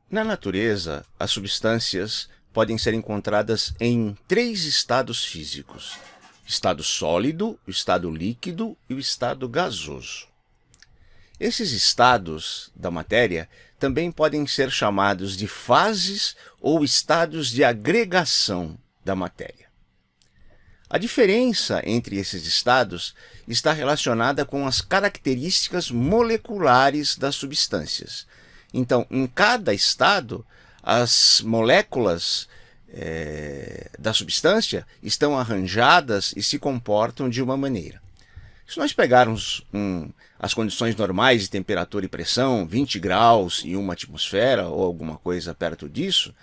Na natureza, as substâncias podem ser encontradas em três estados físicos: o estado sólido, o estado líquido e o estado gasoso. Esses estados da matéria também podem ser chamados de fases ou estados de agregação da matéria. A diferença entre esses estados está relacionada com as características moleculares das substâncias. Então, em cada estado, as moléculas da substância estão arranjadas e se comportam de uma maneira. Se nós pegarmos as condições normais de temperatura e pressão, 20 graus e uma atmosfera ou alguma coisa perto disso,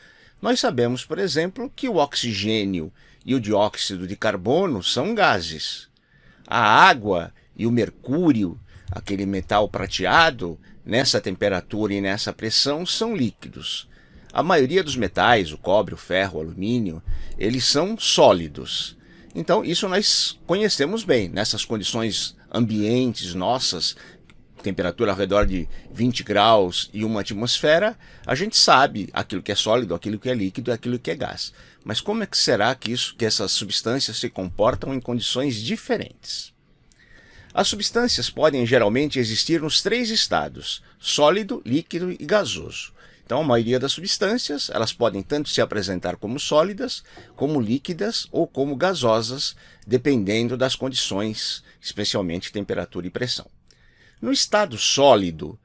nós sabemos, por exemplo, que o oxigênio e o dióxido de carbono são gases. A água e o mercúrio, aquele metal prateado, nessa temperatura e nessa pressão, são líquidos. A maioria dos metais, o cobre, o ferro, o alumínio, eles são sólidos. Então, isso nós conhecemos bem. Nessas condições ambientes nossas, temperatura ao redor de 20 graus e uma atmosfera, a gente sabe aquilo que é sólido, aquilo que é líquido e aquilo que é gás. Mas como é que será que essas substâncias se comportam em condições diferentes? As substâncias podem geralmente existir nos três estados: sólido, líquido e gasoso. Então, a maioria das substâncias, elas podem tanto se apresentar como sólidas, como líquidas ou como gasosas, dependendo das condições, especialmente temperatura e pressão. No estado sólido,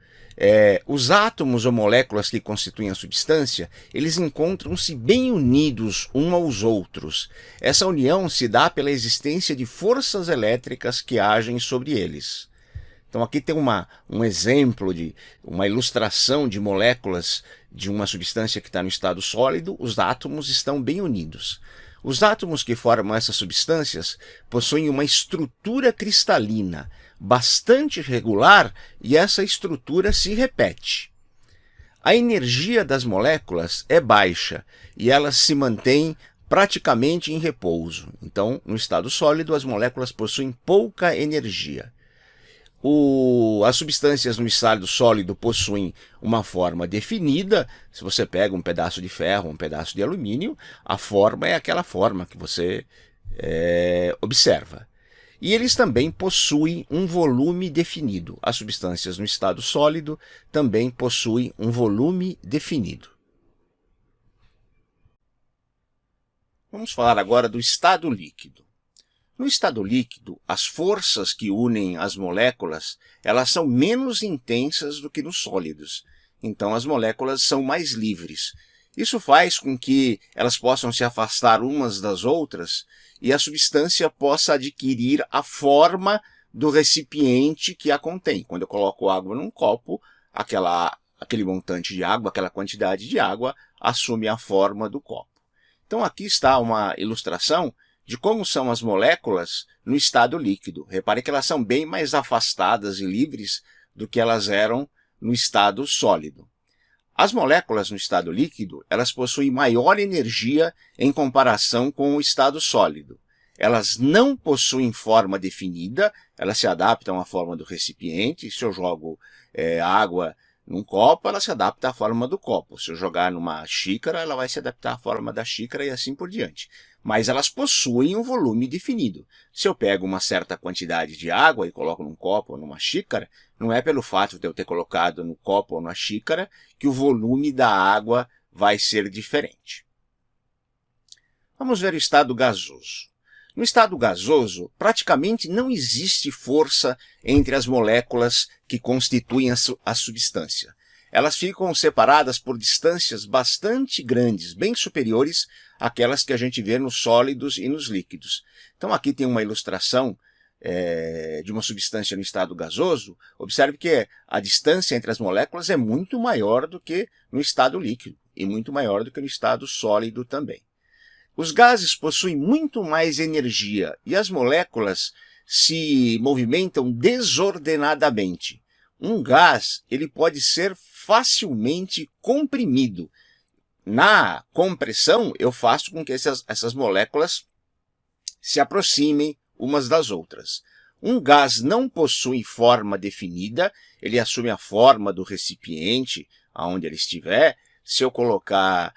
os átomos ou moléculas que constituem a substância, eles encontram-se bem unidos uns aos outros. Essa união se dá pela existência de forças elétricas que agem sobre eles. Então aqui tem um exemplo de uma ilustração de moléculas de uma substância que está no estado sólido. Os átomos estão bem unidos. Os átomos que formam essas substâncias possuem uma estrutura cristalina bastante regular e essa estrutura se repete. A energia das moléculas é baixa e elas se mantêm praticamente em repouso. Então, no estado sólido, as moléculas possuem pouca energia. As substâncias no estado sólido possuem uma forma definida. Se você pega um pedaço de ferro, um pedaço de alumínio, a forma é aquela forma que você observa. E eles também possuem um volume definido. As substâncias no estado sólido também possuem um volume definido. Vamos falar agora do estado líquido. No estado líquido, as forças que unem as moléculas, elas são menos intensas do que nos sólidos. Então, as moléculas são mais livres. Isso faz com que elas possam se afastar umas das outras e a substância possa adquirir a forma do recipiente que a contém. Quando eu coloco água num copo, aquele montante de água, aquela quantidade de água, assume a forma do copo. Então, aqui está uma ilustração de como são as moléculas no estado líquido. Repare que elas são bem mais afastadas e livres do que elas eram no estado sólido. As moléculas no estado líquido, elas possuem maior energia em comparação com o estado sólido. Elas não possuem forma definida, elas se adaptam à forma do recipiente. Se eu jogo água num copo, ela se adapta à forma do copo. Se eu jogar numa xícara, ela vai se adaptar à forma da xícara e assim por diante. Mas elas possuem um volume definido. Se eu pego uma certa quantidade de água e coloco num copo ou numa xícara, não é pelo fato de eu ter colocado no copo ou na xícara que o volume da água vai ser diferente. Vamos ver o estado gasoso. No estado gasoso, praticamente não existe força entre as moléculas que constituem a substância. Elas ficam separadas por distâncias bastante grandes, bem superiores àquelas que a gente vê nos sólidos e nos líquidos. Então aqui tem uma ilustração de uma substância no estado gasoso. Observe que a distância entre as moléculas é muito maior do que no estado líquido e muito maior do que no estado sólido também. Os gases possuem muito mais energia e as moléculas se movimentam desordenadamente. Um gás ele pode ser facilmente comprimido. Na compressão, eu faço com que essas moléculas se aproximem umas das outras. Um gás não possui forma definida, ele assume a forma do recipiente aonde ele estiver. se eu colocar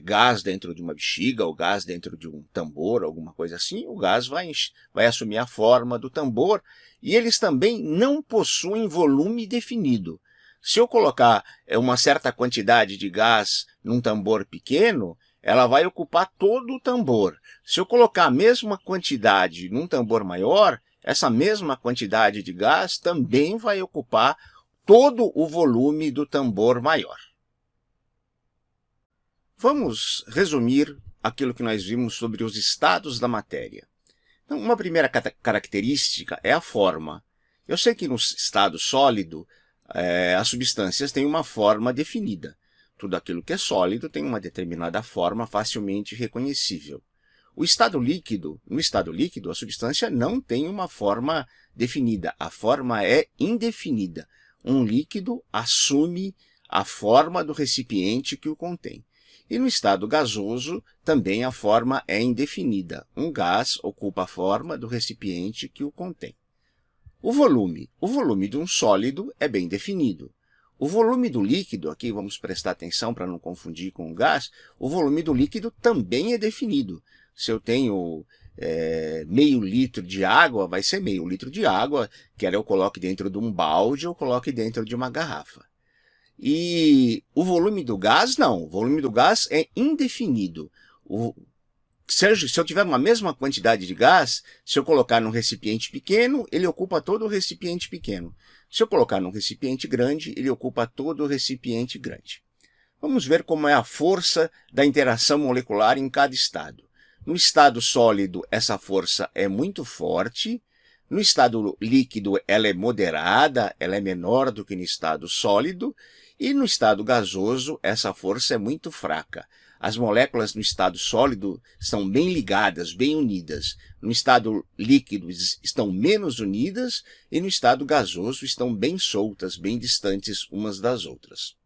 gás dentro de uma bexiga, ou gás dentro de um tambor, alguma coisa assim, o gás vai assumir a forma do tambor, e eles também não possuem volume definido. Se eu colocar uma certa quantidade de gás num tambor pequeno, ela vai ocupar todo o tambor. Se eu colocar a mesma quantidade num tambor maior, essa mesma quantidade de gás também vai ocupar todo o volume do tambor maior. Vamos resumir aquilo que nós vimos sobre os estados da matéria. Então, uma primeira característica é a forma. Eu sei que no estado sólido, as substâncias têm uma forma definida. Tudo aquilo que é sólido tem uma determinada forma facilmente reconhecível. No estado líquido, a substância não tem uma forma definida. A forma é indefinida. Um líquido assume a forma do recipiente que o contém. E no estado gasoso, também a forma é indefinida. Um gás ocupa a forma do recipiente que o contém. O volume de um sólido é bem definido. O volume do líquido, aqui vamos prestar atenção para não confundir com o gás, o volume do líquido também é definido. Se eu tenho meio litro de água, vai ser meio litro de água, quer eu coloque dentro de um balde ou coloque dentro de uma garrafa. E o volume do gás, não. O volume do gás é indefinido. Se eu tiver uma mesma quantidade de gás, se eu colocar num recipiente pequeno, ele ocupa todo o recipiente pequeno. Se eu colocar num recipiente grande, ele ocupa todo o recipiente grande. Vamos ver como é a força da interação molecular em cada estado. No estado sólido, essa força é muito forte. No estado líquido, ela é moderada, ela é menor do que no estado sólido. E no estado gasoso, essa força é muito fraca. As moléculas no estado sólido estão bem ligadas, bem unidas. No estado líquido estão menos unidas e no estado gasoso estão bem soltas, bem distantes umas das outras.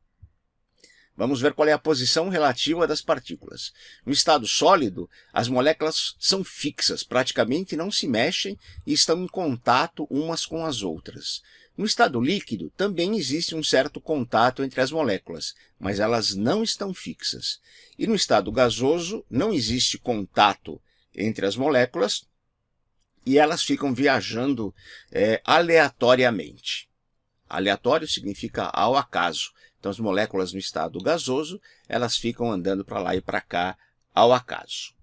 Vamos ver qual é a posição relativa das partículas. No estado sólido, as moléculas são fixas, praticamente não se mexem e estão em contato umas com as outras. No estado líquido, também existe um certo contato entre as moléculas, mas elas não estão fixas. E no estado gasoso, não existe contato entre as moléculas e elas ficam viajando aleatoriamente. Aleatório significa ao acaso. Então, as moléculas no estado gasoso, elas ficam andando para lá e para cá ao acaso.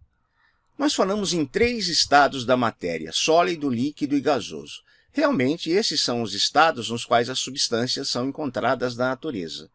Nós falamos em 3 estados da matéria, sólido, líquido e gasoso. Realmente, esses são os estados nos quais as substâncias são encontradas na natureza.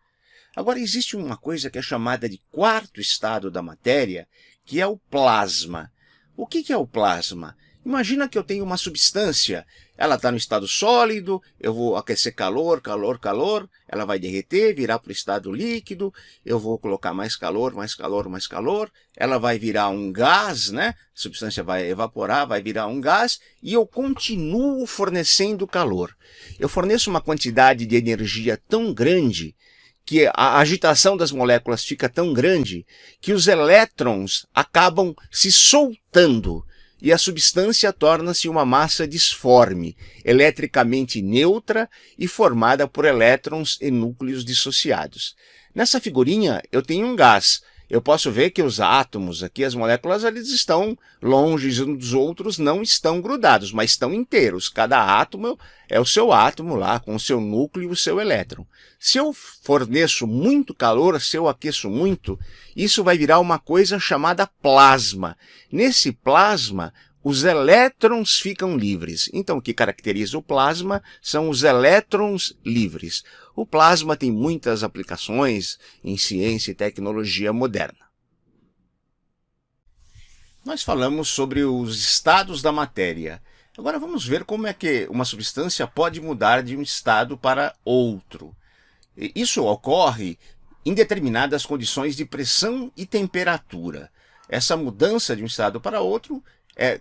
Agora, existe uma coisa que é chamada de 4º estado da matéria, que é o plasma. O que é o plasma? Imagina que eu tenho uma substância, ela está no estado sólido, eu vou aquecer calor, calor, calor, ela vai derreter, virar para o estado líquido, eu vou colocar mais calor, mais calor, mais calor, ela vai virar um gás, né? A substância vai evaporar, vai virar um gás, e eu continuo fornecendo calor. Eu forneço uma quantidade de energia tão grande que a agitação das moléculas fica tão grande que os elétrons acabam se soltando. E a substância torna-se uma massa disforme, eletricamente neutra e formada por elétrons e núcleos dissociados. Nessa figurinha, eu tenho um gás. Eu posso ver que os átomos aqui, as moléculas, eles estão longe uns dos outros, não estão grudados, mas estão inteiros. Cada átomo é o seu átomo lá, com o seu núcleo e o seu elétron. Se eu forneço muito calor, se eu aqueço muito, isso vai virar uma coisa chamada plasma. Nesse plasma, os elétrons ficam livres. Então, o que caracteriza o plasma são os elétrons livres. O plasma tem muitas aplicações em ciência e tecnologia moderna. Nós falamos sobre os estados da matéria. Agora vamos ver como é que uma substância pode mudar de um estado para outro. Isso ocorre em determinadas condições de pressão e temperatura. Essa mudança de um estado para outro é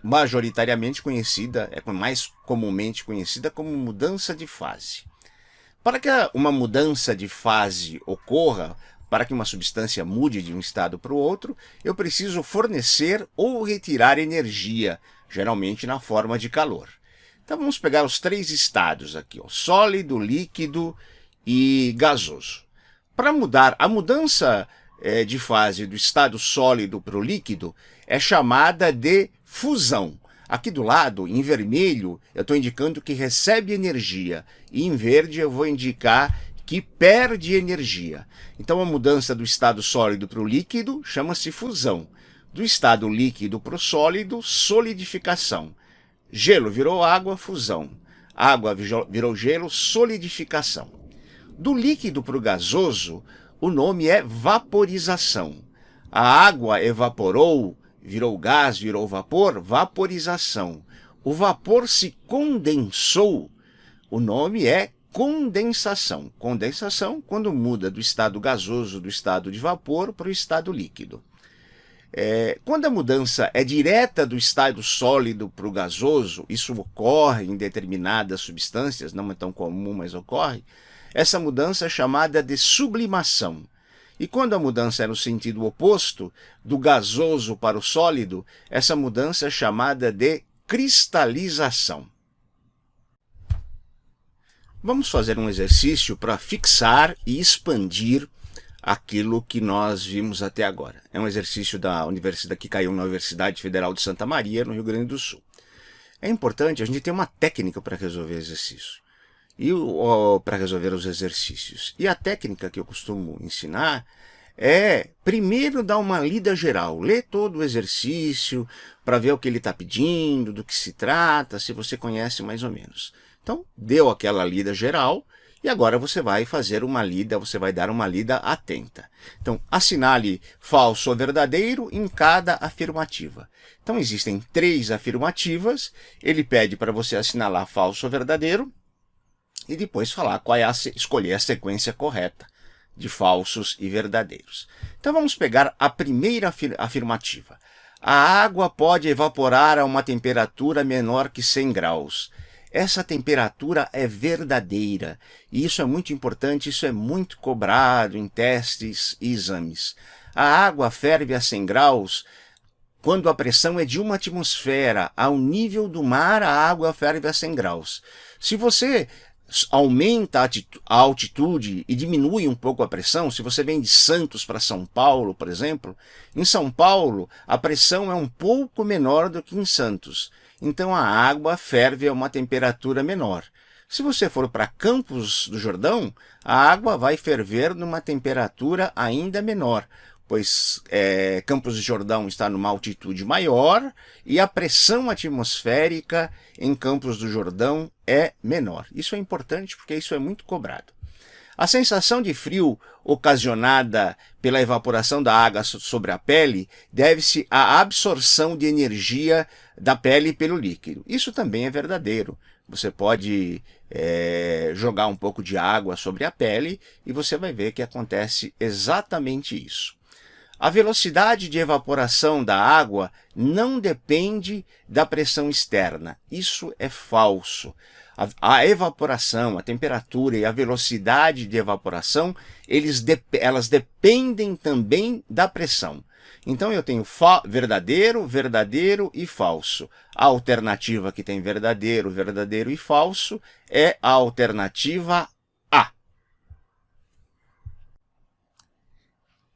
majoritariamente conhecida, é mais comumente conhecida como mudança de fase. Para que uma mudança de fase ocorra, para que uma substância mude de um estado para o outro, eu preciso fornecer ou retirar energia, geralmente na forma de calor. Então vamos pegar os 3 estados aqui, ó, sólido, líquido e gasoso. para mudar, a mudança de fase do estado sólido para o líquido é chamada de fusão. Aqui do lado, em vermelho, eu estou indicando que recebe energia, e em verde eu vou indicar que perde energia. Então a mudança do estado sólido para o líquido chama-se fusão. Do estado líquido para o sólido, solidificação. Gelo virou água, fusão. Água virou gelo, solidificação. Do líquido para o gasoso, o nome é vaporização. A água evaporou, virou gás, virou vapor, vaporização. O vapor se condensou, o nome é condensação. Condensação quando muda do estado gasoso, do estado de vapor, para o estado líquido. Quando a mudança é direta do estado sólido para o gasoso, isso ocorre em determinadas substâncias, não é tão comum, mas ocorre, essa mudança é chamada de sublimação. E quando a mudança é no sentido oposto, do gasoso para o sólido, essa mudança é chamada de cristalização. Vamos fazer um exercício para fixar e expandir aquilo que nós vimos até agora. É um exercício da universidade que caiu na Universidade Federal de Santa Maria, no Rio Grande do Sul. É importante a gente ter uma técnica para resolver exercício. Para resolver os exercícios. E a técnica que eu costumo ensinar é, primeiro, dar uma lida geral. Ler todo o exercício para ver o que ele está pedindo, do que se trata, se você conhece mais ou menos. Então, deu aquela lida geral e agora você vai fazer uma lida, você vai dar uma lida atenta. Então, assinale falso ou verdadeiro em cada afirmativa. Então, existem 3 afirmativas, ele pede para você assinalar falso ou verdadeiro, e depois falar escolher a sequência correta de falsos e verdadeiros. Então vamos pegar a primeira afirmativa. A água pode evaporar a uma temperatura menor que 100 graus. Essa temperatura é verdadeira, e isso é muito importante, isso é muito cobrado em testes e exames. A água ferve a 100 graus quando a pressão é de 1 atmosfera. Ao nível do mar, a água ferve a 100 graus. Se você aumenta a altitude e diminui um pouco a pressão, se você vem de Santos para São Paulo, por exemplo, em São Paulo a pressão é um pouco menor do que em Santos. Então a água ferve a uma temperatura menor. Se você for para Campos do Jordão, a água vai ferver numa temperatura ainda menor, pois Campos do Jordão está numa altitude maior e a pressão atmosférica em Campos do Jordão é menor. Isso é importante porque isso é muito cobrado. A sensação de frio ocasionada pela evaporação da água sobre a pele deve-se à absorção de energia da pele pelo líquido. Isso também é verdadeiro. Você pode jogar um pouco de água sobre a pele e você vai ver que acontece exatamente isso. A velocidade de evaporação da água não depende da pressão externa. Isso é falso. A evaporação, a temperatura e a velocidade de evaporação, elas dependem também da pressão. Então eu tenho verdadeiro, verdadeiro e falso. A alternativa que tem verdadeiro, verdadeiro e falso é a alternativa A.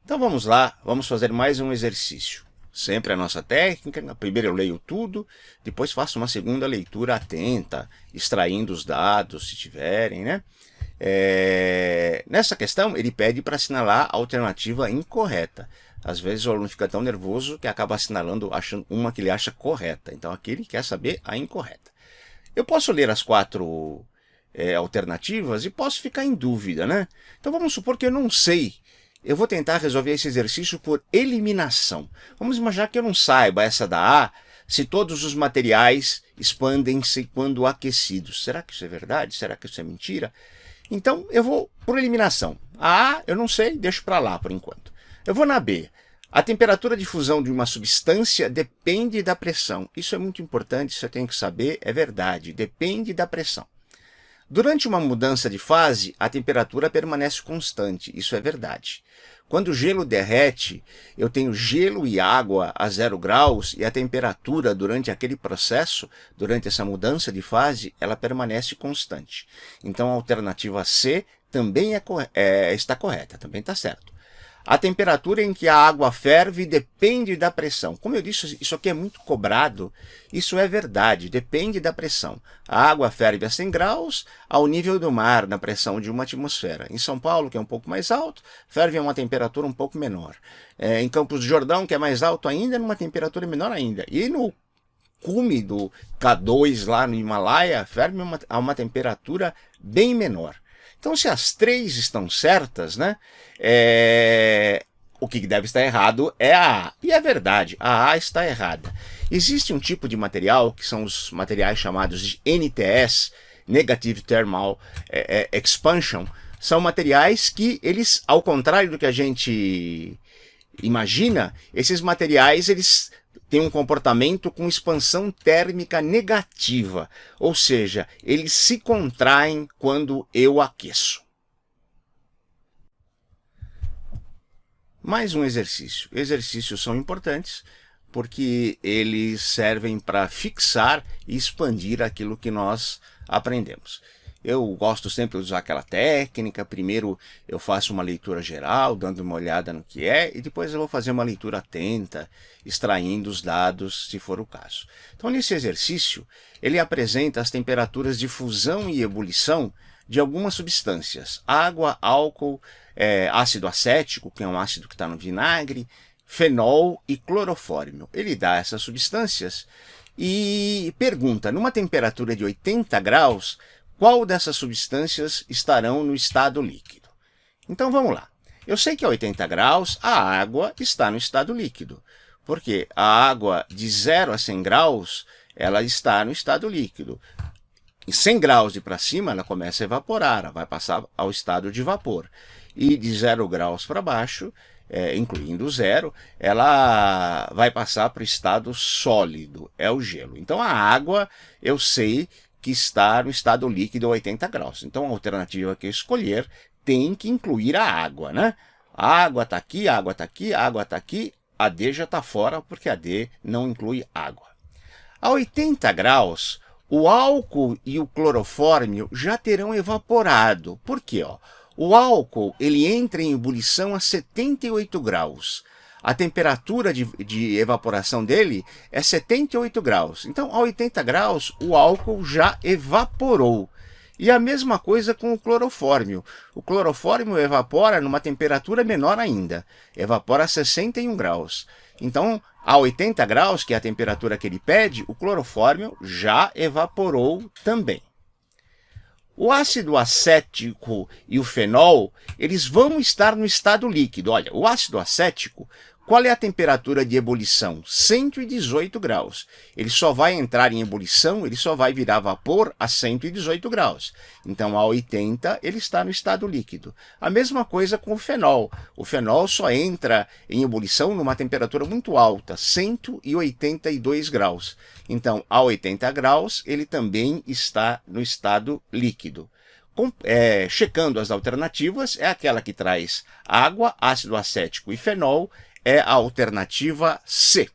Então vamos lá, vamos fazer mais um exercício. Sempre a nossa técnica, primeiro eu leio tudo, depois faço uma segunda leitura atenta, extraindo os dados, se tiverem, né? Nessa questão, ele pede para assinalar a alternativa incorreta. Às vezes o aluno fica tão nervoso que acaba assinalando achando uma que ele acha correta. Então aqui ele quer saber a incorreta. Eu posso ler as 4 alternativas e posso ficar em dúvida, né? Então vamos supor que eu não sei. Eu vou tentar resolver esse exercício por eliminação. Vamos imaginar que eu não saiba essa da A, se todos os materiais expandem-se quando aquecidos. Será que isso é verdade? Será que isso é mentira? Então eu vou por eliminação. A A eu não sei, deixo para lá por enquanto. Eu vou na B. A temperatura de fusão de uma substância depende da pressão. Isso é muito importante, você tem que saber, é verdade, depende da pressão. Durante uma mudança de fase, a temperatura permanece constante, isso é verdade. Quando o gelo derrete, eu tenho gelo e água a 0 graus e a temperatura durante aquele processo, durante essa mudança de fase, ela permanece constante. Então a alternativa C também está correta, também está certo. A temperatura em que a água ferve depende da pressão. Como eu disse, isso aqui é muito cobrado. Isso é verdade, depende da pressão. A água ferve a 100 graus ao nível do mar, na pressão de uma atmosfera. Em São Paulo, que é um pouco mais alto, ferve a uma temperatura um pouco menor. Em Campos do Jordão, que é mais alto ainda, numa temperatura menor ainda. E no cume do K2 lá no Himalaia, ferve a uma temperatura bem menor. Então, se as três estão certas, né, o que deve estar errado é a A. E é verdade, a A está errada. Existe um tipo de material, que são os materiais chamados de NTS, Negative Thermal Expansion, são materiais que eles, ao contrário do que a gente imagina, esses materiais eles têm um comportamento com expansão térmica negativa, ou seja, eles se contraem quando eu aqueço. Mais um exercício. Exercícios são importantes porque eles servem para fixar e expandir aquilo que nós aprendemos. Eu gosto sempre de usar aquela técnica. Primeiro eu faço uma leitura geral, dando uma olhada no que é, e depois eu vou fazer uma leitura atenta, extraindo os dados, se for o caso. Então, nesse exercício, ele apresenta as temperaturas de fusão e ebulição de algumas substâncias. Água, álcool, ácido acético, que é um ácido que está no vinagre, fenol e clorofórmio. Ele dá essas substâncias e pergunta, numa temperatura de 80 graus, qual dessas substâncias estarão no estado líquido? Então vamos lá. Eu sei que a 80 graus a água está no estado líquido, porque a água de 0 a 100 graus ela está no estado líquido. Em 100 graus e para cima ela começa a evaporar, ela vai passar ao estado de vapor. E de 0 graus para baixo, incluindo o zero, ela vai passar para o estado sólido, é o gelo. Então a água eu sei que está no estado líquido a 80 graus. Então a alternativa que eu escolher tem que incluir a água, né? A água está aqui, a água está aqui, a água está aqui, a D já está fora porque a D não inclui água. A 80 graus, o álcool e o clorofórmio já terão evaporado. Por quê? O álcool ele entra em ebulição a 78 graus. A temperatura de evaporação dele é 78 graus. Então, a 80 graus, o álcool já evaporou. E a mesma coisa com o clorofórmio. O clorofórmio evapora numa temperatura menor ainda. Evapora a 61 graus. Então, a 80 graus, que é a temperatura que ele pede, o clorofórmio já evaporou também. O ácido acético e o fenol, eles vão estar no estado líquido. Olha, o ácido acético, qual é a temperatura de ebulição? 118 graus. Ele só vai entrar em ebulição, ele só vai virar vapor a 118 graus. Então, a 80, ele está no estado líquido. A mesma coisa com o fenol. O fenol só entra em ebulição numa temperatura muito alta, 182 graus. Então, a 80 graus, ele também está no estado líquido. Checando as alternativas, é aquela que traz água, ácido acético e fenol, é a alternativa C.